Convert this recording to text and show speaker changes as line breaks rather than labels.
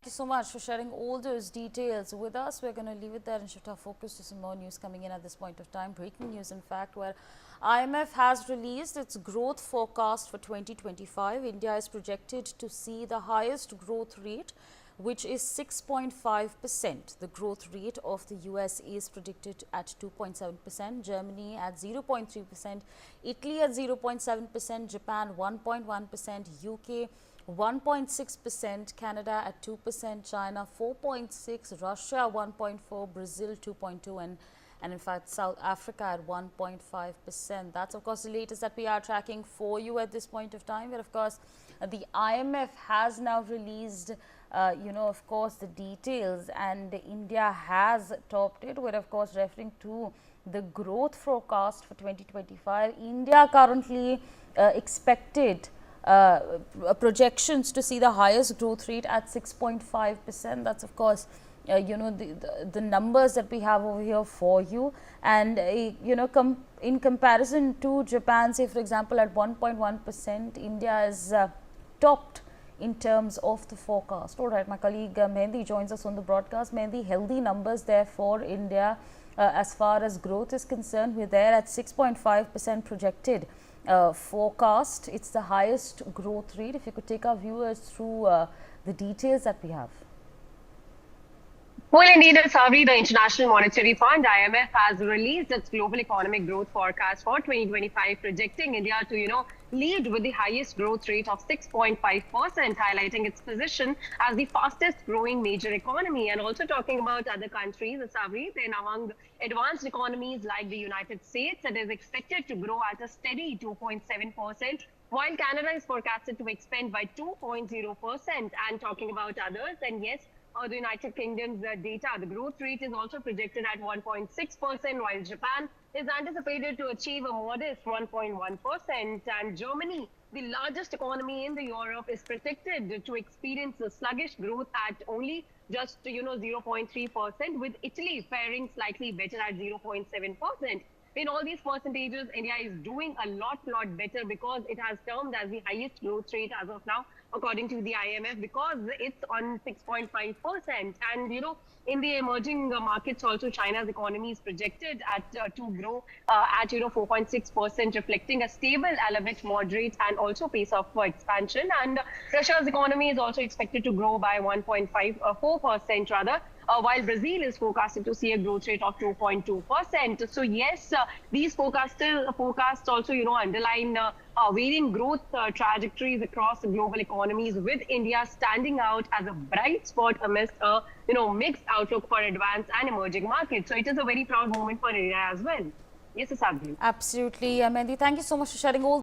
Thank you so much for sharing all those details with us. We're going to leave it there and shift our focus to some more news coming in at this point of time. Breaking news, in fact, where IMF has released its growth forecast for 2025. India is projected to see the highest growth rate, which is 6.5%. The growth rate of the US is predicted at 2.7%, Germany at 0.3%, Italy at 0.7%, Japan 1.1%, UK 1.6%, Canada at 2%, China 4.6%, Russia 1.4%, Brazil 2.2%, and in fact South Africa at 1.5%. That's of course the latest that we are tracking for you at this point of time. But of course the IMF has now released of course the details, and India has topped it. We're of course referring to the growth forecast for 2025. India currently expected projections to see the highest growth rate at 6.5%. That's of course the numbers that we have over here for you, and in comparison to Japan, say for example at 1.1%, India is topped in terms of the forecast. All right, my colleague Mehndi joins us on the broadcast. Mehndi, healthy numbers there for India as far as growth is concerned. We're there at 6.5% projected forecast. It's the highest growth rate. If you could take our viewers through the details that we have.
Well, indeed, Savri, the International Monetary Fund, IMF, has released its global economic growth forecast for 2025, projecting India to, lead with the highest growth rate of 6.5%, highlighting its position as the fastest growing major economy. And also talking about other countries, Savri, then among advanced economies like the United States, it is expected to grow at a steady 2.7%, while Canada is forecasted to expand by 2.0%. And talking about others, and yes, the United Kingdom's data, the growth rate is also projected at 1.6%, while Japan is anticipated to achieve a modest 1.1%. And Germany, the largest economy in Europe, is predicted to experience a sluggish growth at only just 0.3%, with Italy faring slightly better at 0.7%. In all these percentages, India is doing a lot better, because it has termed as the highest growth rate as of now, according to the IMF, because it's on 6.5%. And, in the emerging markets also, China's economy is projected to grow at 4.6%, reflecting a stable, albeit moderate, and also pace of expansion. And Russia's economy is also expected to grow by 1.4% rather, while Brazil is forecasted to see a growth rate of 2.2%. So yes, these forecasts also underline varying growth trajectories across global economies, with India standing out as a bright spot amidst a mixed outlook for advanced and emerging markets. So it is a very proud moment for India as well. Yes, Asabdi.
Absolutely, Mehndi. Thank you so much for sharing all